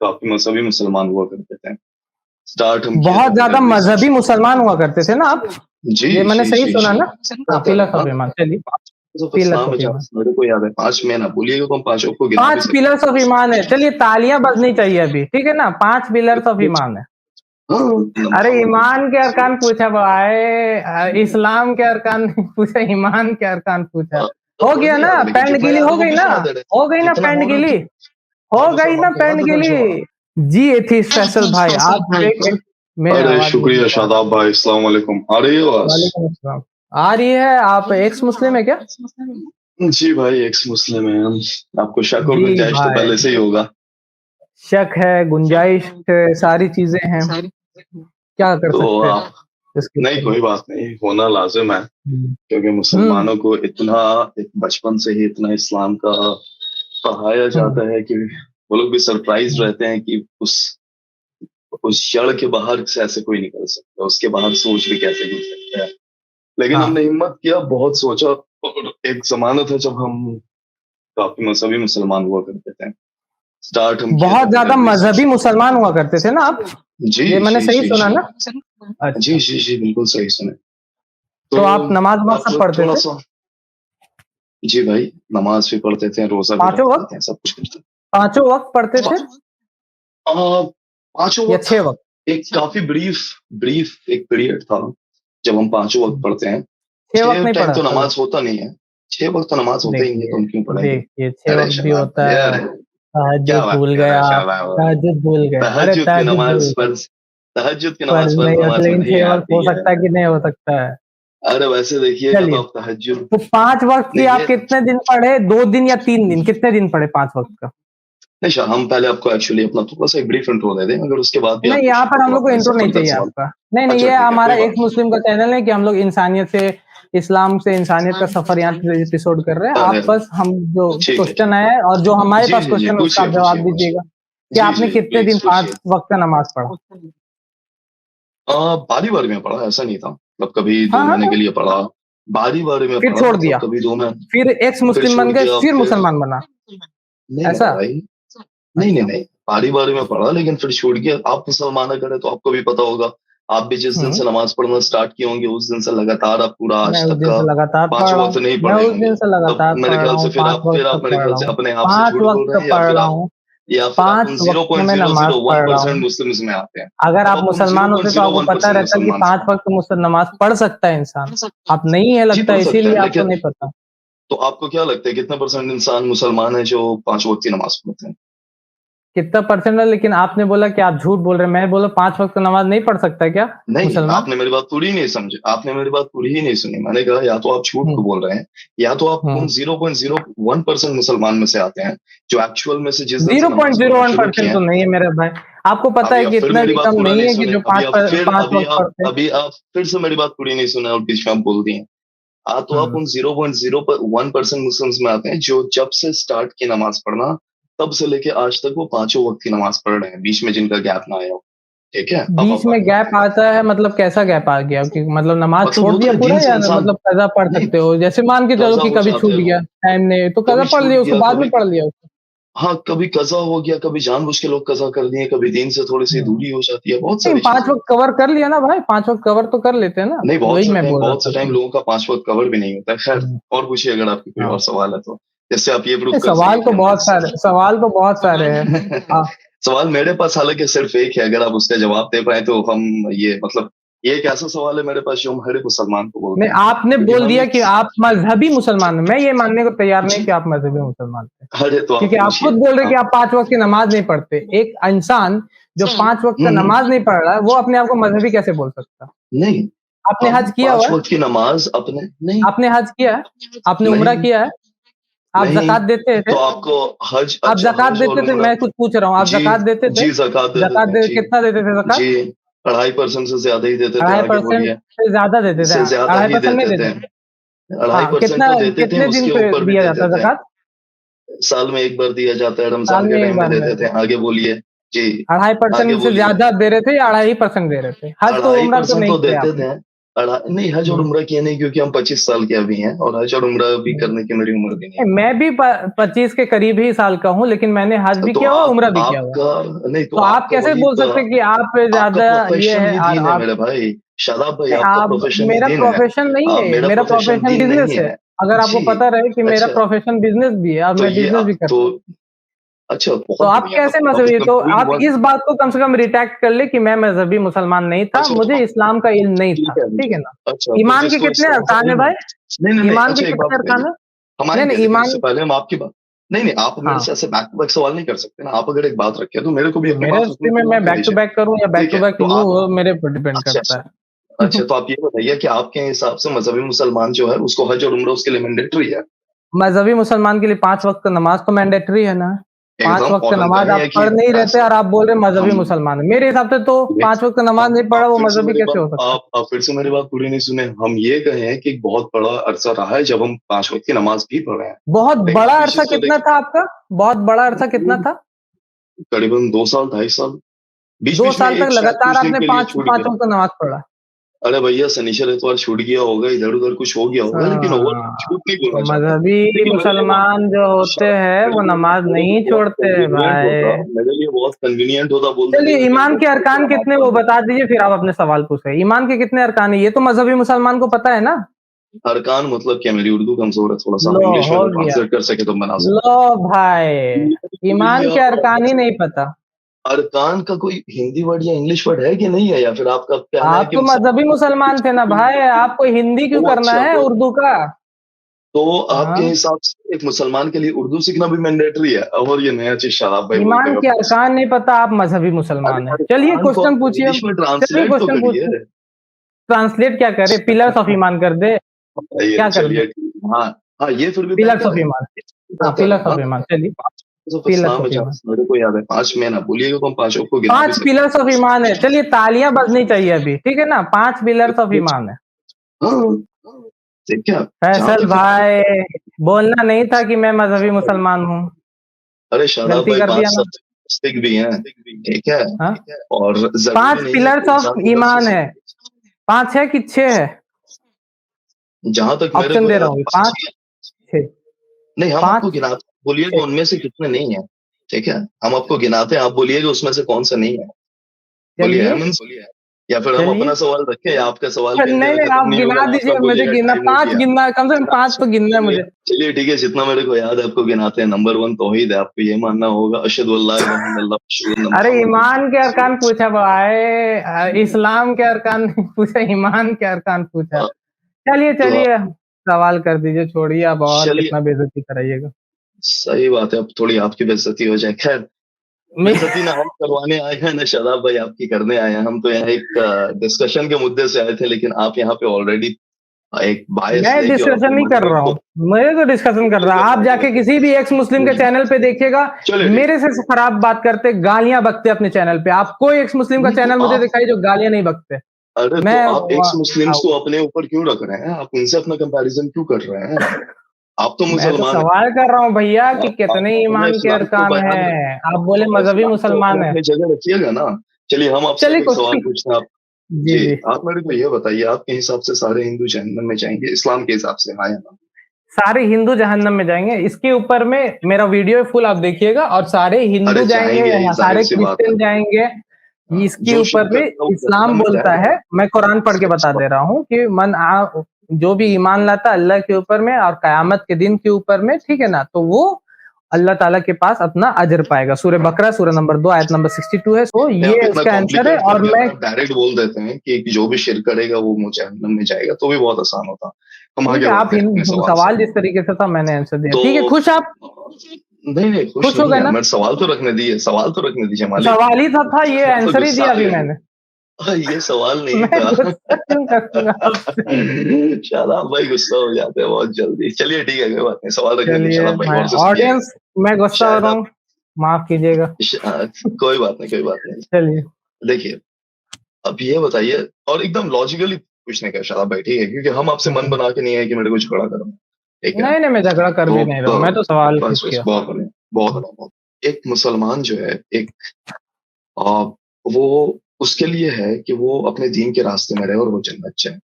काफी मजहबी मुसलमान हुआ करते थे। स्टार्ट हम किए थे बहुत ज्यादा पहले से। मजहबी मुसलमान हुआ करते थे ना आप? जी, ये मैंने जी, सही जी, सुना जी। ना? हाँ, पिलर्स ऑफ ईमान, चलिए। पिलर्स इस्लाम ऑफ में ईमान। मेरे को याद है 5 में ना बोलिएगा तो हम पाँचों को गिना भी 5 सकते पिलर्स ऑफ ईमान है। चलिए तालियां बजनी चाहिए अभी, ठीक है ना? 5 पिलर्स ऑफ हैं। ईमान है। हाँ, अरे ईमान के अरकान पूछा भाई, इस्लाम के अरकान नहीं पूछा, ईमान के अरकान पूछा। हो थोड़ा गया भी ना? याद है, लेकिन पैंट जितना गीली याद हो है वो गई भी ना? शायद है। हो गई ना जितना पैंट हो रहा गीली? है हो गई ना मुसलमान को पैंट याद है गीली? जवाब। जी एथीस्ट फैसल भाई, आप एक मेरा अरे आवाज बोलिए शुक्रिया आप। शादाब भाई, अस्सलाम वालेकुम। आ रही है आवाज? वालेकुम अस्सलाम। आ रही है। आप एक्स मुस्लिम है क्या? जी भाई, एक्स मुस्लिम है हम। आपको शक और जी गुंजाइश तो भाई, पहले से ही होगा। शक है, गुंजाइश है, सारी चीजें हैं। क्या कर तो सकते हैं आप इसके नहीं, ऊपर में? कोई बात नहीं, होना लाजिम है। हम्म। क्योंकि हम्म। मुसलमानों को इतना एक बचपन से ही इतना इस्लाम का पढ़ाया हम्म। जाता है कि वो लोग भी सरप्राइज हम्म। रहते हैं कि उस जड़ के बाहर से ऐसे कोई निकल सकता है, उसके बाहर सोच भी कैसे निकल सकता है। लेकिन हमने हाँ। हिम्मत किया, बहुत सोचा। और एक जमाना था जब हम काफी मजहबी मुसलमान हुआ करते थे। स्टार्ट हम किए थे बहुत ज्यादा पहले से। मजहबी मुसलमान हुआ करते थे ना आप? जी, ये मैंने जी, सही जी, सुना जी। ना? जी, अच्छा। जी, जी, बिल्कुल सही सुने। तो तो आप नमाज वमाज आप सब पढ़ते थोड़ा थे? सा। जी भाई, नमाज भी पढ़ते थे, रोजा भी पांचों रखते थे, वक्त? सब कुछ करते पांचों वक्त पढ़ते थे। थे आ, पांचों या वक्त 6 वक्त? एक काफी ब्रीफ ब्रीफ एक पीरियड था जब हम पांचों वक्त पढ़ते हैं। 6 वक्त 6 नहीं टाइम पढ़ा तो कभी? नमाज होता नहीं है। 6 वक्त तो नमाज होता ही नहीं है, तो देखिए, हम क्यों पढ़ेंगे? देखिए 6 अरे वक्त भी शाबाश होता भाई, है। अरे क्या तहज्जुद बात भूल कर रहे गया हैं, आप, शाबाश। तहज्जुद भूल गए। अरे तहज्जुद की तहज्जुद भूल नमाज गए। पर तहज्जुद की पर नमाज फर्ज नहीं होता, नमाज में लेकिन नहीं 6 वक्त आती हो है। सकता है कि नहीं हो सकता है। अरे वैसे देखिएगा तो चलिए, आप तहज्जुद तो 5 वक्त की आप देखिए। कितने दिन पढ़े? 2 दिन या 3 दिन? कितने दिन पढ़े 5 वक्त का? नहीं शाह, हम पहले आपको एक्चुअली अपना थोड़ा सा एक ब्रीफ इंट्रो दे दें, अगर उसके बाद भी नहीं, आपको यहाँ शक पर हो हम तो लोग आप को मेरे से इंट्रो नहीं फर्दर चाहिए सवाल। आपका। नहीं, नहीं, अच्छा ये ठीक है, हमारा कोई बात एक मुस्लिम का चैनल है कि हम लोग इंसानियत से, इस्लाम से इंसानियत का सफ़र यहाँ पे एपिसोड कर रहे हैं। नहीं। आप अरे बस हम जो ठीक है, क्वेश्चन ठीक है। आया है और जो हमारे जी, पास जी, जी, क्वेश्चन है उसका पूछिए, आप पूछिए, जवाब पूछिए। दीजिएगा कि जी, आपने जी, कितने दिन प्लीज 5 पूछिए। वक्त का नमाज़ पढ़ा? बारी-बारी में पढ़ा, ऐसा नहीं था। मतलब कभी 2 हाँ, हाँ, महीने के हाँ। लिए पढ़ा, बारी-बारी में फिर पढ़ा, छोड़ मतलब दिया, कभी 2 में फिर एक्स फिर मुस्लिम छूट बन गए, गया, फिर फिर मुसलमान बना, नहीं ऐसा? बना भाई। नहीं, नहीं, अच्छा। नहीं, बारी-बारी में पढ़ा लेकिन फिर छूट गया। आप मुसलमान अगर तो आपको भी पता होगा। आप भी जिस दिन हुँ। से नमाज़ पढ़ना स्टार्ट किए होंगे, उस दिन से लगातार आप पूरा मैं आज उस तक दिन का से लगातार 5 पढ़ रहा वक़्त हूँ। नहीं मैं पढ़े उस होंगे। दिन से तब लगातार मेरे पढ़ रहा ख्याल से हूँ, फिर 5 आप वक़्त फिर तक आप मेरे पढ़ ख्याल रहा से हूँ। अपने आप से 5 झूठ बोल रहे वक़्त हैं, या पढ़ फिर रहा आप हूँ। या फिर आप 5 उन वक़्त में नमाज़ पढ़ रहा हूँ। 0.001% मुस्लिम्स में आते हैं। अगर अब आप आप उन मुसलमान होते तो आपको पता 0.01% रहता कि मुसलमान 5 से। वक़्त नमाज़ पढ़ सकता है इंसान। आप नहीं है जी, लगता पढ़ है, सकते इसीलिए हैं, आपको लेकिन नहीं पता। तो आपको क्या लगता है कितने परसेंट इंसान मुसलमान है जो 5 वक़्त की नमाज़ पढ़ते हैं? कितना परसेंट है, लेकिन आपने बोला कि आप झूठ बोल रहे हैं। मैं बोला 5 वक़्त नमाज़ नहीं पढ़ सकता क्या नहीं, मुसलमान? आपने मेरी बात पूरी नहीं समझी। आपने मेरी बात पूरी ही नहीं सुनी। मैंने कहा या तो आप झूठ हुँ, बोल रहे हैं, या तो आप उन हुँ। 0.01% मुसलमान में से आते हैं, जो एक्चुअल में से जिस दिन से नमाज़ पढ़ना शुरू किए 0.01% तो हैं। नहीं है मेरे भाई। आपको पता अभी है आप कि फिर इतना मेरी भी बात कम पूरा नहीं नहीं है कि सुने। जो 5 वक़्त पढ़ते हैं। अभी आप फिर से मेरी बात पूरी नहीं सुने और बीच में आप बोल दिए। तो आप हुँ। उन 0.01% मुस्लिम्स में आते हैं, जो जब से स्टार्ट की नमाज़ पढ़ना, तब से लेके आज तक वो पाँचों वक़्त की नमाज़ पढ़ रहे हैं, बीच में जिनका गैप ना आया हो। ठीक है? अब आप बीच में बात गैप बताइए। आता है मतलब कैसा गैप आ गया? कि मतलब नमाज़ मतलब छोड़ होता दिया है पूरा, दिन से या इंसान। मतलब कज़ा पढ़ नहीं, सकते हो? जैसे मान के चलो कज़ा कि हो कभी जाता छूट है वो। गया, टाइम नहीं तो कज़ा कभी पढ़ छूट लिया, उसके गया, बाद में कभी पढ़ लिया उसको। हाँ, कभी कज़ा हो गया, कभी जानबूझ के लोग कज़ा कर दिए, कभी दीन से थोड़ी-सी हुँ। दूरी हो जाती है, बहुत नहीं, सारी 5 चीज़ें वक़्त होती हैं। कवर कर लिया ना भाई, 5 वक़्त कवर तो कर लेते हैं ना, नहीं, वही मैं बोल रहा बहुत से था टाइम कि लोगों का 5 वक़्त कवर भी नहीं होता है। ख़ैर, हुँ, और पूछिए अगर आपकी कोई और हाँ। सवाल है तो। जिससे आप ये प्रूव नहीं, कर सकें कि हम इंसान सवाल तो बहुत सारे हैं। हाँ। सवाल मेरे पास हालाँकि सिर्फ़ एक है, अगर आप उसका जवाब दे पाएँ तो हम ये मतलब ये एक ऐसा सवाल है मेरे पास जो हम हर एक मुसलमान को बोलते नहीं, हैं। आपने क्योंकि बोल हम दिया एक कि आप मज़हबी मुसलमान हैं। मैं ये मानने को तैयार नहीं कि जी, आप मज़हबी मुसलमान थे। अरे तो आप क्योंकि आप खुद पूछिए। बोल रहे हैं कि आप आप 5 वक़्त की नमाज़ नहीं पढ़ते। एक इंसान जो 5 वक़्त का हुँ, हुँ। नमाज़ नहीं पढ़ रहा है, वो अपने आप को मज़हबी कैसे बोल सकता? नहीं, आपने हम हज किया 5 हुआ है? वक़्त की नमाज़ अपने नहीं, आपने हज किया है? आपने उम्रा नहीं, किया है? आप नहीं। ज़कात देते तो थे? आपको हज आप अच्छा ज़कात हज और देते थे? उम्रा मैं कुछ पूछ रहा हूँ, आप जी, ज़कात देते थे? जी ज़कात दे ज़कात देते हैं। दे जी, कितना देते थे ज़कात? जी, 2.5% से ज़्यादा ही देते थे, आगे 2.5% बोलिए। से ज़्यादा देते थे, से ज़्यादा ही 2.5% नहीं देते थे। देते थे। हाँ, 2.5% कितना तो देते थे, कितने दिन उसके पे ऊपर भी दिया देते जाता है थे। ज़कात? साल में 1 बार दिया जाता है, साल रमज़ान में के 1 टाइम में बार दे में देते हैं। आगे बोलिए। जी, आगे 2.5% से बोलिए। ज़्यादा दे रहे थे या 2.5% दे रहे थे? हज को उम्रा तो 2.5% नहीं तो किया देते आपने। थे। नहीं, हज और उम्रा किया नहीं, क्योंकि हम 25 साल के अभी हैं और हज और उम्रा भी करने की मेरी उम्र भी नहीं है। मैं भी 25 के करीब ही साल का हूँ, लेकिन मैंने हज भी तो किया हुआ, उम्रा भी किया हुआ। आपका नहीं, तो तो आप आपका कैसे वही बोल सकते हैं कि आप आपका ज्यादा ये प्रोफेशन है? ही दीन है आप मेरे भाई। शादाब भाई, आपका आप प्रोफेशन ही मेरा दीन है। प्रोफेशन नहीं है, मेरा मेरा प्रोफेशन प्रोफेशन दीन बिजनेस नहीं है। है। अगर आपको जी। पता रहे कि मेरा अच्छा, प्रोफेशन बिजनेस भी है और तो मैं ये बिजनेस भी तो करता हूँ। अच्छा, तो बहुत आप बढ़िया। कैसे तो मजहबी? मतलब तो कोई आप बात। इस बात को कम से कम रिट्रैक्ट कर ले कि मैं मजहबी मुसलमान नहीं था, अच्छा, मुझे इस्लाम का इल्म नहीं था, ठीक है। ठीक है ना? अच्छा, तो ईमान के जिसको कितने इस्लाम का अरकान है इल्म है। भाई? नहीं, नहीं, नहीं, ईमान के अच्छा, एक बात कितने बताइए। अरकान है? हम नहीं आएँगे, नहीं, लेकिन ईमान। उससे पहले हम आपकी बात। नहीं, नहीं, आप मेरे हाँ, से ऐसे बैक टू बैक सवाल नहीं कर सकते ना। आप अगर एक बात रखें, तो मेरे को भी तो अपनी मेरे बात रखने हिस्ट्री में की मैं मौका बैक टू दीजिए। बैक करूँ या बैक ठीक टू है, बैक तो लूँ, आप वो मेरे पर डिपेंड अच्छा, करता अच्छा। है। अच्छा, तो आप ये बताइए कि आपके हिसाब से मज़हबी मुसलमान जो है, उसको हज और उम्रा उसके लिए मैंडेटरी है? मजहबी मुसलमान के लिए 5 वक़्त का नमाज़ तो मैंडेटरी है ना। 5 एकदम। वक़्त का और हम नमाज़ कहें आप है कि पढ़ नहीं रहते ऐसा और आप बोल रहे हैं मजहबी हम मुसलमान है। मेरे हिसाब से तो ये 5 वक़्त का नमाज़ नहीं पढ़ा, आप वो फिर से मजहबी मेरी कैसे बात हो सकता है? आप फिर से मेरी बात पूरी नहीं सुने। हम ये कहें कि बहुत बड़ा अरसा रहा है जब हम 5 वक़्त की नमाज़ भी पढ़ रहे हैं। बहुत लेकिन बड़ा आप इस अरसा चीज़ को कितना देखिए, था आपका? बहुत बड़ा अरसा कितना था? करीबन 2 साल, 2.5 साल। 2 बीच-बीच में साल तक एक शायद लगातार कुछ दिन आपने के लिए 5 छूट 5 गया। वक़्त का नमाज़ पढ़ा। अरे भैया, शनिचर इतवार छूट गया होगा, इधर-उधर कुछ हो गया होगा, लेकिन ओवरऑल झूठ नहीं तो बोलना चाहता। मजहबी देखिए, मेरे लिए वो मुसलमान जो होते हैं, वो नमाज़ मेरे लिए नहीं बहुत छोड़ते कन्वीनिएंट होता भाई। मेरे लिए बहुत कन्वीनिएंट होता बोल देने चलिए, का कि ईमान मेरे के भाई को अरकान नमाज़ कितने वो पढ़ना है। बता दीजिए, फिर आप अपने सवाल पूछिए। ईमान के कितने अरकान है? ये तो मजहबी मुसलमान को पता है ना? अरकान मतलब क्या? मेरी उर्दू कमज़ोर है थोड़ा-सा, आप लो इंग्लिश में हो अगर गया। ट्रांसलेट कर सकें तो बना लो सकता भाई, हूँ। ईमान भैया, के अरकान ही नहीं पता। अरकान का कोई हिंदी वर्ड या इंग्लिश वर्ड है कि नहीं है, या फिर आपका कहना है आप कि तो मजहबी मुसलमान थे ना भाई, आपको हिंदी क्यों तो करना अच्छा, है उर्दू का? तो आपके हाँ, हिसाब से एक मुसलमान के लिए उर्दू सीखना भी मैंडेटरी है? और ये नया चीज शराब भाई बोलते ईमान हैं के अपने से। अरकान नहीं पता, आप मजहबी अरे मुसलमान हैं। चलिए अरकान को क्वेश्चन आप पूछिए इंग्लिश अब। में चलिए ट्रांसलेट तो क्वेश्चन करिए। पूछिए। ट्रांसलेट क्या करे? पिलर्स ऑफ ईमान कर दे? ये क्या कर दे? चलिए ठीक है। हाँ, हाँ, ये फिर भी पिलर्स बेहतर ऑफ है। ईमान। हाँ, बेहतर है, पिलर्स हाँ। ऑफ ईमान, चलिए। 5 पिलर्स इस्लाम ऑफ है, जहाँ ईमान। मेरे को याद है 5 में ना बोलिएगा, तो हम 5 को गिना भी 5 सकते पिलर्स ऑफ ईमान है। चलिए तालियां बजनी चाहिए अभी, ठीक है ना? 5 पिलर्स ऑफ हैं। ईमान है। हाँ, ठीक है। जहाँ फैसल तक भाई, बोलना नहीं था कि मैं मजहबी मुसलमान हूँ। अरे शादाब गलती भाई, कर 5 दिया ना? स्टिक भी हैं, ठीक है। हाँ, और जरूरी 5 नहीं है पिलर्स कि ऑफ इंसान को 10 ईमान है। 5 है कि 6 है? जहां तक मेरे ऑप्शन को दे रहा याद हूँ, है, 5 6 नहीं, हम आपको 5 गिनाते हैं, बोलिएगा 6। उनमें से कितने नहीं है। ठीक है, हम आपको गिनाते हैं, आप बोलिएगा उसमें से कौन सा नहीं है। बोलिए चलिए, हेमंत, या फिर हम चलिए। अपना सवाल रखें, या आपका सवाल कहीं नहीं देर नहीं, खत्म आप नहीं होगा, गिना लास्ट दीजिए, में मुझे बोलिएगा गिनना टाइम हो 5 गया। गिनना, कम से कम 5 तो गिनना है चलिए, मुझे। चलिए, ठीक है, जितना मेरे को याद है आपको गिनाते हैं। नंबर 1 तौहीद है, आपको ये मानना होगा अशहदु अल्ला इलाहा इल्लल्लाह व अशहदु अन्ना अरे मुहम्मदुर ईमान के अरकान रसूलुल्लाह। पूछा भाई, इस्लाम के अरकान नहीं पूछा, ईमान के अरकान पूछा। अ, चलिए तो चलिए, सवाल कर दीजिए, छोड़िए अब और चलिए, कितना बेइज्जती कराइएगा। सही बात है, अब थोड़ी आपकी बेइज्जती हो जाए। खैर, मे- बेइज्जती ना हम करवाने आए हैं, ना शादाब भाई आपकी करने आए हैं। हम तो यहाँ एक डिस्कशन के मुद्दे से आए थे, लेकिन आप यहाँ पे ऑलरेडी एक बायस मैं लेके और डिस्कशन अपने नहीं कर मजहब रहा को हूँ, मैं तो डिस्कशन कर रहा। आप जाके किसी भी एक्स मुस्लिम के चैनल पे देखिएगा, चलिए ठीक मेरे से खराब बात करते, गालियां बकते अपने चैनल पे। आप कोई एक्स मुस्लिम का नहीं, तो चैनल मुझे आप दिखाई जो गालियां नहीं बकते। अरे तो मैं आप एक्स मुस्लिम्स को अपने ऊपर क्यों रख रहे हैं? आप उनसे अपना कंपैरिजन क्यों कर रहे हैं? आप तो मैं तो मुसलमान सवाल कर रहा हूँ भैया कि आप कितने अपना ईमान के इस्लाम तो अरकान बयान हैं? आप बोले अपना मजहबी इस्लाम तो अपने मुसलमान है। अपने जगह रखिएगा ना। चलिए, हम आपसे चलिए अब एक सवाल क्वेश्चन। पूछते हैं। आप जी जी, जी। आप मेरे को ये बताइए, आपके हिसाब से सारे हिंदू जहन्नम में जाएंगे इस्लाम के हिसाब से, हाँ या ना? सारे हिंदू जहन्नम में जाएंगे, इसके ऊपर में मेरा वीडियो फुल आप देखिएगा। और सारे अरे हिंदू जाएंगे जाएंगे ही, या जाहिर सारे सी बात है। क्रिश्चियन जाएंगे, इसके जो ऊपर शिरक में करेगा वो इस्लाम जहन्नम में बोलता जाएगा। है। मैं कुरान पढ़ के बता दे रहा हूँ कि जो भी ईमान लाता अल्लाह के ऊपर में और कयामत के दिन के ऊपर में, ठीक है ना, तो वो अल्लाह ताला के पास अपना अजर पाएगा। सूरह बकरा सूरह नंबर 2 आयत नंबर 62 है। तो यहाँ ये पे इतना उसका आंसर है। कॉम्प्लिकेट और करके मैं अगर आप डायरेक्ट बोल देते हैं कि जो भी शिरक करेगा वो जहन्नम में जाएगा, तो भी बहुत आसान होता। हम ठीक आगे है, आप बढ़ते हैं अपने सवाल से। सवाल जिस तरीके से था मैंने आंसर दिया, तो ठीक है। खुश आप? नहीं, नहीं, खुश खुश हो नहीं गए है। ना? मेरे सवाल तो रखने दीजिए मालिक। सवाल ही था ये तो आंसर ही गुस्सा दिया आ अभी गए। मैंने। ये सवाल नहीं मैं था। गुस्सा क्यों करूंगा आपसे? शादाब भाई गुस्सा हो जाते हैं बहुत जल्दी। चलिए ठीक है, कोई बात नहीं, सवाल रखने दीजिए चलिए, शादाब भाई, मैं गौर से सुनिएगा। ऑडियंस, मैं गुस्सा हो शायद रहा आप हूँ, माफ कीजिएगा। कोई बात नहीं, कोई बात नहीं। चलिए। देखिए, अब ये बताइए, और एकदम लॉजिकली पूछने का है शादाब भाई, ठीक है, क्योंकि हम आपसे मन हम्म। बना के नहीं है कि मेरे को झगड़ा करना। ठीक है, नहीं नहीं, मैं झगड़ा कर तो भी नहीं रहा हूँ, मैं तो सवाल बस पूछ बस किया। बहुत बढ़िया, बहुत बढ़िया, बहुत। एक मुसलमान जो है, एक आ, वो उसके लिए है कि वो अपने दीन के रास्ते में रहे और वो जन्नत जाए।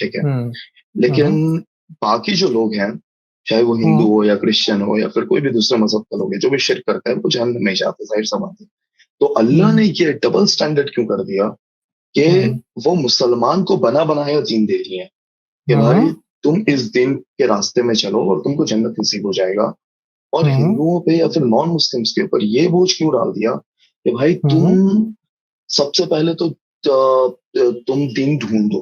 ठीक है। हम्म, लेकिन बाकी जो लोग हैं, चाहे वो हिंदू हो या क्रिश्चियन हो या फिर कोई भी दूसरे मजहब का लोग है, जो भी शिरक करता है वो जहन्नम में जाते, जाहिर सा बात है। तो अल्लाह ने ये डबल स्टैंडर्ड क्यों कर दिया कि वो मुसलमान को बना बनाया दीन दे दिए कि भाई तुम इस दिन के रास्ते में चलो और तुमको जन्नत नसीब हो जाएगा, और हिंदुओं पे या फिर नॉन मुस्लिम्स के ऊपर ये बोझ क्यों डाल दिया कि भाई तुम सबसे पहले तो तुम दीन ढूंढो,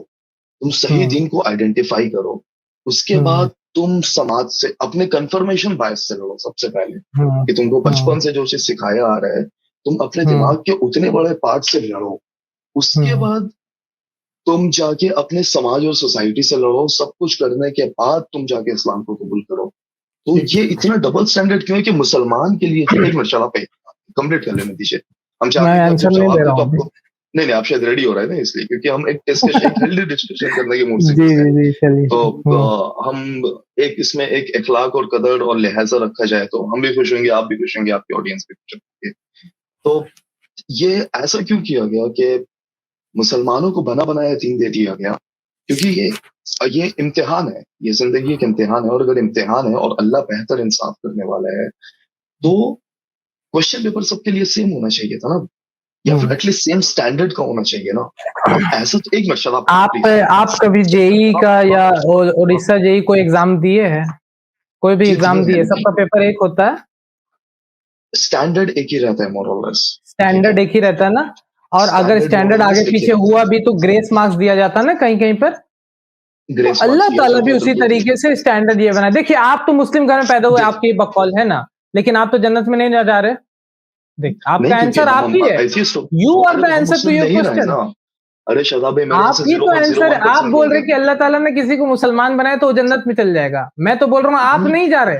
तुम सही दीन को आइडेंटिफाई करो, उसके बाद तुम समाज से अपने कंफर्मेशन बायस से लड़ो सबसे पहले, कि तुमको बचपन से जो चीज सिखाया आ रहा है तुम अपने दिमाग के उतने बड़े पार्ट से लड़ो, उसके बाद तुम जाके अपने समाज और सोसाइटी से लड़ो, सब कुछ करने के बाद तुम जाके इस्लाम को कबूल करो। तो ये इतना डबल स्टैंडर्ड क्यों है कि मुसलमान के लिए एक मिनट चला पे कंप्लीट कर लेने दीजिए, हम चाहते हैं जब जवाब दे तो आपको, नहीं आप शायद रेडी हो रहे हैं ना इसलिए, क्योंकि हम एक डिस्कशन, एक हेल्दी डिस्कशन करने के मूड से हैं। तो हम एक इसमें एक इखलाक और कदर और लिहाजा रखा जाए तो हम भी खुश होंगे, आप भी खुश होंगे, आपकी ऑडियंस भी खुश होंगे। तो ये ऐसा क्यों किया गया कि मुसलमानों को बना बनाया दीन दे दिया गया? क्योंकि ये इम्तिहान है, ये जिंदगी एक इम्तिहान है, और अगर इम्तिहान है और अल्लाह बेहतर इंसाफ करने वाला है तो क्वेश्चन पेपर सबके लिए सेम होना चाहिए था ना, या फिर एटलीस्ट सेम स्टैंडर्ड का होना चाहिए ना। अब ऐसा तो एक मिनट शराब, आप कभी जेई का या उड़ीसा जेई को एग्जाम दिए हैं? कोई भी एग्जाम दिए, सबका पेपर एक होता है, स्टैंडर्ड एक ही रहता है, मोर और लेस स्टैंडर्ड एक ही रहता है ना। और अगर स्टैंडर्ड आगे पीछे हुआ भी तो ग्रेस मार्क्स दिया जाता है ना कहीं कहीं पर। तो अल्लाह ताला भी उसी तरीके से स्टैंडर्ड ये बना। देखिए आप तो मुस्लिम घर में पैदा हुए, आपकी बकौल है ना, लेकिन आप तो जन्नत में नहीं जा रहे। देख आपका आंसर आप ही है, you are the answer to your question. अरे शादाब आप ही तो आंसर है। आप बोल रहे कि अल्लाह ताला ने किसी को मुसलमान बनाया तो वो जन्नत में चल जाएगा, मैं तो बोल रहा हूँ आप नहीं जा रहे।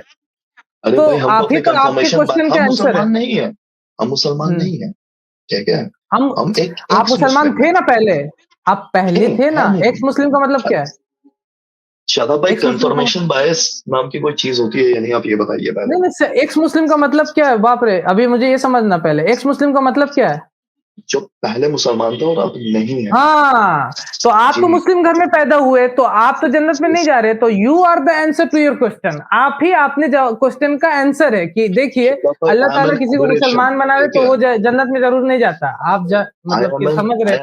अरे तो भाई आप ही तो आपके क्वेश्चन के आंसर है। नहीं है, हम मुसलमान नहीं है, ठीक है। हम आप मुसलमान थे ना पहले, आप पहले थे ना। एक्स मुस्लिम का मतलब क्या है? शादाब भाई कंफर्मेशन बायस नाम की कोई चीज होती है या नहीं, आप ये बताइए पहले। नहीं एक्स मुस्लिम का मतलब क्या है? बाप रे, अभी मुझे ये समझना पहले, एक्स मुस्लिम का मतलब क्या है? जो पहले मुसलमान था और अब नहीं है। हाँ, तो आप तो मुस्लिम घर में पैदा हुए तो आप तो जन्नत में नहीं जा रहे। तो you are the answer to your question. आप ही आपने क्वेश्चन का आंसर है कि देखिए अल्लाह ताला किसी को मुसलमान बना रहे तो वो जन्नत में जरूर नहीं जाता। आप मतलब कि समझ रहे?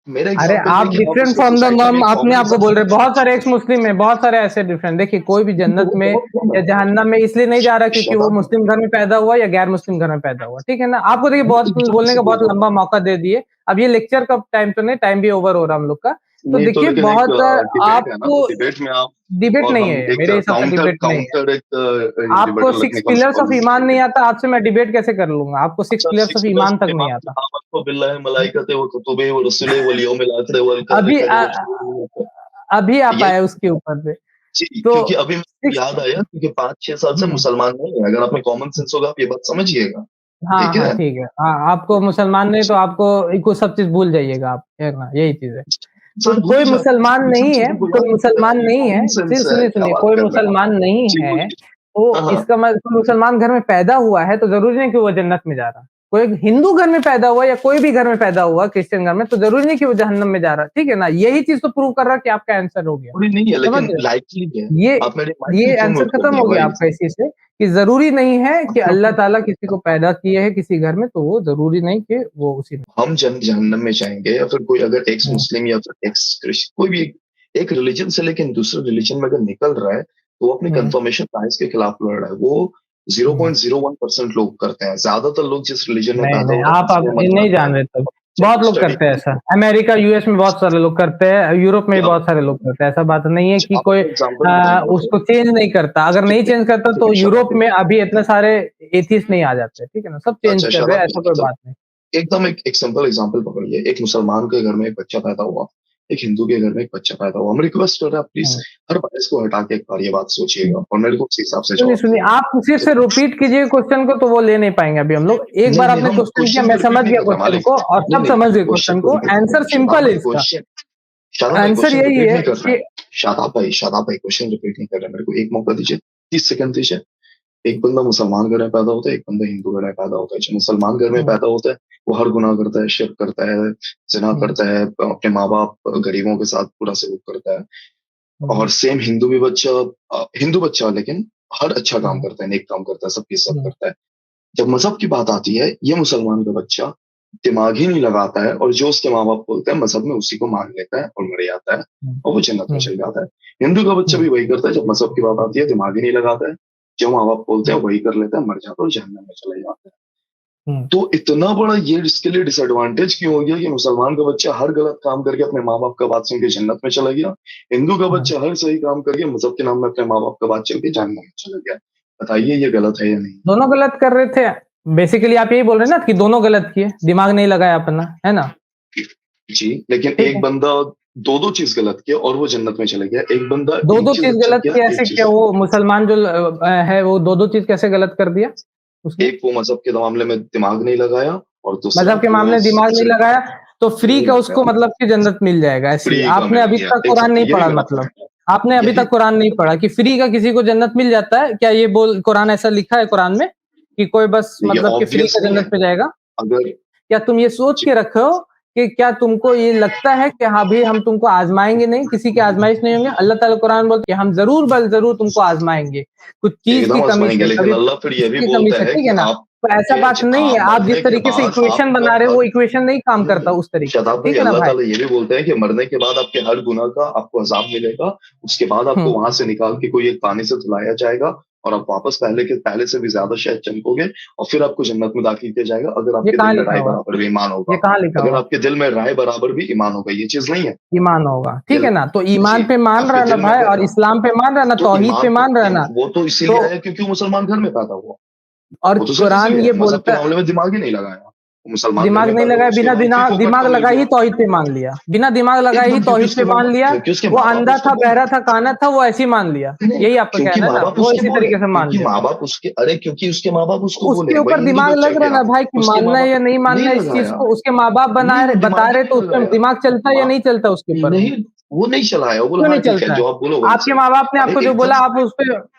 अरे आप डिफरेंट फ्रॉम द नॉर्म अपने आप को बोल रहे। बहुत सारे एक्स मुस्लिम है, बहुत सारे ऐसे डिफरेंट। देखिए कोई भी जन्नत में या जहन्नम में इसलिए नहीं जा रहा क्योंकि वो मुस्लिम घर में पैदा हुआ या गैर मुस्लिम घर में पैदा हुआ, ठीक है ना। आपको देखिए बहुत बोलने का बहुत लंबा मौका दे दिए। अब ये लेक्चर का टाइम तो नहीं, टाइम भी ओवर हो रहा हम लोग का। तो देखिए बहुत आपको डिबेट नहीं है मेरे हिसाब से, डिबेट नहीं है। आपको 6 पिलर्स ऑफ ईमान नहीं आता, आपसे मैं डिबेट कैसे कर लूंगा? आपको 6 पिलर्स ऑफ ईमान तक नहीं आता। अभी आप आए उसके ऊपर पे। तो क्योंकि अभी याद आया क्योंकि 5-6 साल से मुसलमान नहीं है। अगर आप में कॉमन सेंस होगा आप ये बात समझिएगा। हाँ ठीक है। आपको मुसलमान नहीं तो आपको सब चीज भूल जाइएगा आप, है ना, यही चीज है। तो कोई मुसलमान नहीं है, कोई मुसलमान नहीं है, सुनिए कोई मुसलमान नहीं है तो इसका मतलब मुसलमान घर में पैदा हुआ है तो जरूरी नहीं कि वो जन्नत में जा रहा। कोई हिंदू घर में पैदा हुआ या कोई भी घर में पैदा हुआ क्रिश्चियन घर में तो जरूरी नहीं कि वो जहन्नम में जा रहा, ठीक है ना। यही चीज तो प्रूव कर रहा है कि आपका आंसर हो गया। नहीं है, लेकिन लाइकली है। ये आंसर खत्म हो गया आपका इसी से कि जरूरी नहीं है कि अल्लाह ताला किसी को पैदा किए है किसी घर में तो वो जरूरी नहीं कि वो उसी में हम जहन्नम में जाएंगे। या फिर कोई अगर एक्स मुस्लिम या फिर एक्स क्रिश्चियन कोई भी एक रिलीजन से लेकिन दूसरे रिलीजन में अगर निकल रहा है तो वो अपने कंफर्मेशन बायस के खिलाफ लड़ रहा है। वो 0.01% लोग करते हैं। ज्यादातर लोग जिस रिलीजन में पैदा होते हैं आप नहीं जान रहे तब बहुत लोग करते हैं ऐसा। अमेरिका यूएस में बहुत सारे लोग करते हैं, यूरोप में भी बहुत सारे लोग करते हैं। ऐसा बात नहीं है कि कोई उसको चेंज नहीं करता। अगर नहीं चेंज करता तो यूरोप में अभी इतने सारे एथिस्ट नहीं आ जाते, ठीक है ना। सब चेंज कर रहे हैं, ऐसा कोई बात नहीं। एकदम एक सिंपल एग्जांपल पकड़िए। एक मुसलमान के घर में एक बच्चा पैदा हुआ, एक हिंदू के घर में एक बच्चा पैदा हुआ। हम रिक्वेस्ट कर रहे हैं प्लीज हर बार इसको हटा के एक बार ये बात सोचिएगा और मेरे को उस हिसाब से सुनिए आप फिर से रिपीट कीजिए क्वेश्चन को तो वो ले नहीं पाएंगे अभी हम लोग। एक बार आपने क्वेश्चन किया, मैं समझ गया क्वेश्चन को और सब समझ गए क्वेश्चन को। आंसर सिंपल है इसका, आंसर यही है कि शादाब भाई क्वेश्चन रिपीट नहीं कर रहे। मेरे को एक मौका दीजिए, 30 सेकंड दीजिए। एक बंदा मुसलमान घर में पैदा होता है, एक बंदा हिंदू घर में पैदा होता है। जो मुसलमान घर में पैदा होता है वो हर गुनाह करता है, शिर्क करता है, ज़िना करता है, अपने माँ-बाप गरीबों के साथ पूरा सलूक करता है। और सेम हिंदू बच्चा लेकिन हर अच्छा काम करता है, नेक काम करता है, सबकी इज़्ज़त करता है। जब मज़हब की बात आती है, ये मुसलमान का बच्चा दिमाग ही नहीं लगाता है और जो उसके माँ-बाप बोलते हैं मज़हब में उसी को मान लेता है और मर जाता है और वो जन्नत में चल जाता है। हिंदू का बच्चा भी वही करता है, जब मज़हब की बात आती है दिमाग ही नहीं लगाता है, जो माँ-बाप बोलते हैं वही कर लेता है, मर जाता है और जहन्नम में चला जाता है। तो इतना बड़ा ये इसके लिए डिसएडवांटेज क्यों हो गया कि मुसलमान का बच्चा हर गलत काम करके अपने माँ-बाप का बात सुन के जन्नत में चला गया, हिंदू का बच्चा हर सही काम करके मज़हब के नाम में अपने माँ-बाप का बात चल के जहन्नम में चला गया। बताइए ये गलत है या नहीं? दोनों गलत कर रहे थे। बेसिकली आप यही बोल रहे हैं ना कि दोनों गलत किए, दिमाग नहीं लगाया अपना, है ना? जी, लेकिन ठीक एक है। बंदा 2-2 चीज़ गलत किया और वो जन्नत में चला गया। एक बंदा एक 2-2 चीज़ चीज़ अच्छा गलत किया, कैसे एक चीज़ किया? वो मुसलमान जो है वो 2-2 चीज़ कैसे गलत कर दिया उसने? एक वो मज़हब के मामले में दिमाग नहीं लगाया और दूसरा मज़हब के वो मामले में दिमाग नहीं सिर्फ लगाया, तो फ्री नहीं का लगाया, उसको मतलब कि जन्नत मिल जाएगा ऐसे ही। फ्री का आपने मिल अभी गया। तक कुरान एग्ज़ैक्टली नहीं यही पढ़ा मेरा मतलब। पॉइंट है। आपने अभी यही तक कुरान नहीं पढ़ा कि फ्री का किसी को जन्नत मिल जाता है? क्या ये बोल कुरान ऐसा लिखा है कुरान में कि कोई बस ये मतलब कि फ्री ऑब्वियस का नहीं है। जन्नत में जाएगा? अगर क्या तुम ये सोच जी, के रखे हो कि क्या तुमको ये लगता है कि हाँ भाई हम तुमको आज़माएँगे नहीं, किसी की आज़माइश नहीं होंगे? अल्लाह ताला कुरान बोलते हैं हम ज़रूर बल ज़रूर तुमको आज़माएँगे, कुछ चीज़ की एकदम कमी आज़माएँगे, से, लेकिन कभी अल्लाह फिर ये भी की कमी बोलता से, है ठीक कि है ना? तो ऐसा आपके बात नहीं है, आप जिस मरने के तरीके से बाद इक्वेशन आपका बना रहे हो वो हर इक्वेशन नहीं काम करता नहीं, उस तरीके से, शादाब भाई ठीक है ना अल्लाह भाई? ताला ये भी बोलते हैं कि मरने के बाद आपके हर गुनाह का आपको अज़ाब मिलेगा, उसके बाद हुँ, आपको वहाँ से निकाल के कोई एक पानी से धुलाया जाएगा और आप वापस पहले से भी ज़्यादा शायद चमकोगे और फिर आपको जन्नत में दाखिल किया जाएगा अगर ये आपके कहाँ दिल में लिखा राय हुआ है? बराबर भी ईमान ये होगा। कहाँ लिखा अगर हुआ है? आपके दिल में राय बराबर भी ईमान होगा, ये चीज़ नहीं है। ईमान होगा, ठीक दिल है ना? तो जी, ईमान पे मान आपके रहा है ना दिल में भाई और अगर इस्लाम पे मान रहा है ना, तो तौहीद पे ईमान तो मान रहा है ना, वो तो तो इसीलिए आया क्योंकि वो मुसलमान घर में पैदा हुआ। और वो तो सिर्फ़ कुरान इसीलिए ये है, मज़हब के बोलता है मामले में दिमाग ही नहीं लगाया। वो मुसलमान घर दिमाग में नहीं पैदा हुआ, लगाया, उसके बिना ईमान दिना फ्री फोकट दिमाग का मिल लगाए गया। ही तौहीद पे मान लिया। बिना दिमाग लगाए ही एकदम तौहीद पे मान लिया। क्योंकि उसके वो माँ-बाप अंधा उसको था, बोल बहरा था, काना था, वो ऐसे ही मान लिया। नहीं, यही आपका क्योंकि कहना है ना? माँ-बाप वो उसके इसी बोले, तरीके से मान क्योंकि लिया। माँ-बाप उसके अरे क्योंकि उसके माँ-बाप उसको उसके बोले, ऊपर वही हिंदू दिमाग बच्चा लग रहा है क्या? ना भाई कि उसके मानना है या माँ-बाप नहीं मानना नहीं है इस चीज़ लगाया। को, उसके माँ-बाप नहीं, बता दिमाग ही रहे तो नहीं उसपे लगाया। दिमाग चलता है या माँ नहीं चलता उसके ऊपर वो? नहीं, वो नहीं चलाया, वो बोला क्यों हाँ नहीं ठीक है, चलता है? जो आप बोलो वही आपके सही। माँ-बाप ने अरे आपको जो बोला एकदम आप उसपे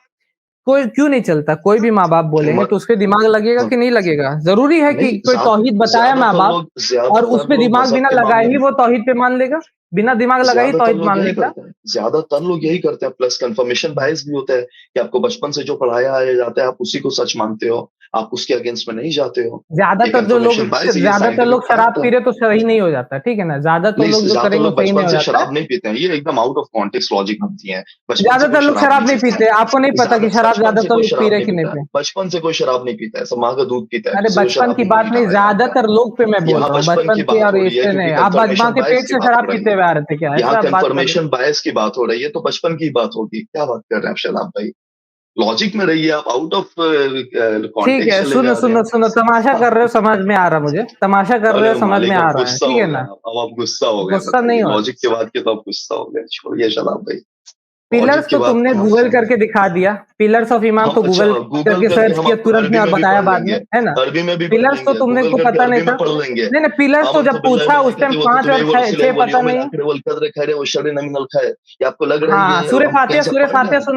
कोई क्यों नहीं चलता? कोई भी माँ-बाप बोलेंगे म तो उसपे दिमाग लगेगा हाँ, कि नहीं लगेगा? ज़रूरी है कि नहीं कोई तौहीद बताया माँ-बाप और उसपे ज़्यादातर लोग दिमाग मज़हब बिना के लगाए मामले ही में वो तौहीद पे मान लेगा? बिना दिमाग लगाए ही ज़्यादातर तौहीद लोग मान यही लेगा? करते हैं। ज़्यादातर लोग यही करते हैं, प्लस कन्फर्मेशन बायस भी होता है कि आपको बचपन से जो पढ़ाया जाता है, आप उसी को सच मानते हो, आप उसके अगेंस्ट में नहीं जाते हो। ये कन्फर्मेशन बायस है, ये ज़्यादातर साइंटिफिक लोग शराब फैक्ट है। पी रहे तो सही नहीं हो जाता, ठीक है ना? ज़्यादातर नहीं, लोग जो ज़्यादातर करेंगे वो लोग सही नहीं बचपन हो से जाता है। शराब नहीं पीते हैं, ये एकदम आउट ऑफ कॉन्टेक्स्ट लॉजिक बनती है। बचपन से कोई ज़्यादातर लोग शराब नहीं शराब नहीं पीता है। पीते, आपको नहीं पता कि शराब बचपन से ज़्यादातर कोई लोग पी शराब रहे नहीं कि नहीं पीता है, पी बचपन से कोई शराब नहीं पीता है, सब माँ का दूध पीता है, अरे किसी को बचपन की शराबी बात नहीं नहीं, कहा जाता है। ज़्यादातर लोग पे मैं बोल यहाँ रहा हूँ, बचपन बचपन की की बात और हो रही है इससे क्योंकि नहीं। आप माँ कन्फर्मेशन के बायस पेट की से बात हो शराब रही पीते है। हुए आ रहे थे क्या? यहाँ ऐसा आप बात कर रहे हो? कन्फर्मेशन बायस की बात हो रही है, तो बचपन की बात होगी। क्या बात कर रहे हैं आप शराब भाई? लॉजिक में रहिए, आप आउट ऑफ ठीक कॉन्टेक्स्ट है, चले सुनो, जा रहे सुनो, सुनो, तमाशा कर रहे हो हैं। समझ में आ रहा मुझे, तमाशा कर रहे अरे हो समझ में मालिक आ अब रहा है, गुस्सा ठीक हो है गए ना? आप, अब आप गुस्सा हो गए, गुस्सा नहीं बताइए हो लॉजिक के बाद के तो आप गुस्सा हो गए, छोड़िए शराब भाई। पिलर्स लॉजिक की तो बात तुमने कहाँ गूगल से करके दिखा दिया, पिलर्स ऑफ ईमान हम तो अच्छा गूगल गूगल करके करके सर्च हम किया आपको तुरंत में अरबी और में भी बताया पढ़ बाद में, लेंगे, है ना? अरबी में भी पढ़ पिलर्स तो लेंगे, तुमने गूगल को करके पता नहीं अरबी में था। पढ़ लेंगे। नहीं, नहीं, पिलर्स तो जब आमंतु बिल्लाहि व पूछा उस टाइम मलाइकतिहि व 5 कुतुबिहि और व 6 रुसुलिहि 6 वल पता यौमिल नहीं। आखिर वल कद्रि खैरिन व शर्रिन मिनल खैर। क्या आपको लग रहा है हाँ, ये हम कहीं से पढ़ रहे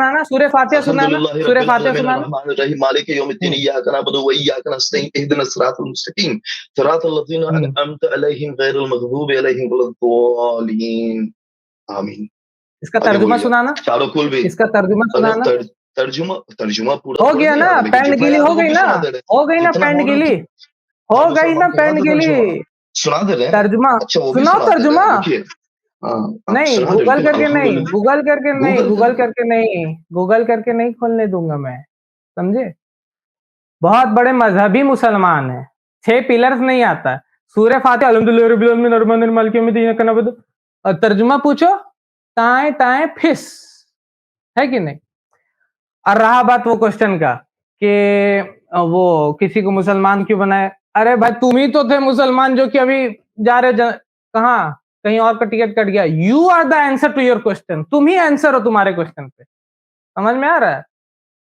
हैं? सूरह फातिहा सुनाना, अल्हम्दुलिल्लाहि सूरह रब्बिल फातिहा आलमीन सुनाना। अर्रहमानिर रहीम मालिकि यौमिद्दीन हुँ, इय्याका नअबुदु व इय्याका नस्तईन इहदिनस सिरातल मुस्तकीम सिरातल लज़ीना हुँ। अनअमता अलैहिम गैरिल मग़दूबि अलैहिम वलद्दालिन। आमीन। इसका आगे तर्जुमा बोलिए। सुनाना, चारों कुल भी इसका तर्जुमा अरे सुनाना। तर्जुमा तर्जुमा पूरा हो थोड़ा गया ना ना, याद है, लेकिन पैंट जितना गीली याद हो है वो गई भी ना? सुना दे रहे हो गई हैं। ना जितना पैंट हो रहा गीली? है हो हर गई ना मुसलमान कह रहा पैंट था गीली? तर्जुमा सुना दे रहे हैं। तर्जुमा अच्छा वो भी सुनाओ सुना दे रहे तर्जुमा। हैं, रुकिए। हाँ, हाँ, नहीं, सुना दे रहे, लेकिन अल्हम्दुलिल्लाह गूगल करके गूगल करके नहीं खोलने दूँगा मैं, समझे? बहुत बड़े मज़हबी मुसलमान हैं, 6 पिलर्स नहीं आता। सूरह फातिहा अल्हम्दुलिल्लाहि रब्बिल आलमीन अर्रहमानिर रहीम मालिकि यौमिद्दीन इय्याका नअबुदु और तर्जुमा पूछो, ताएँ-ताएँ फिस, है कि नहीं? और रहा बात वो क्वेश्चन का कि वो किसी को मुसलमान क्यों बनाए? अरे भाई तुम ही तो थे मुसलमान जो कि अभी जा रहे कहाँ? कहीं और का टिकट कट गया। You are the answer to your question, तुम ही आंसर हो तुम्हारे क्वेश्चन पे। समझ में आ रहा है?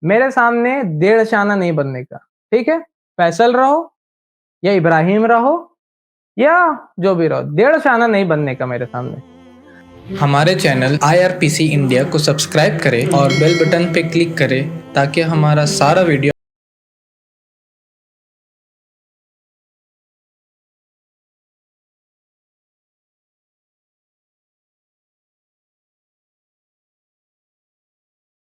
मेरे सामने डेढ़ शाना नहीं बनने का, ठीक है? फैसल रहो या इब्राहिम रहो या जो भी रहो, डेढ़ शाना नहीं बनने का मेरे सामने। हमारे चैनल IRPC इंडिया को सब्सक्राइब करें और बेल बटन पे क्लिक करें ताकि हमारा सारा वीडियो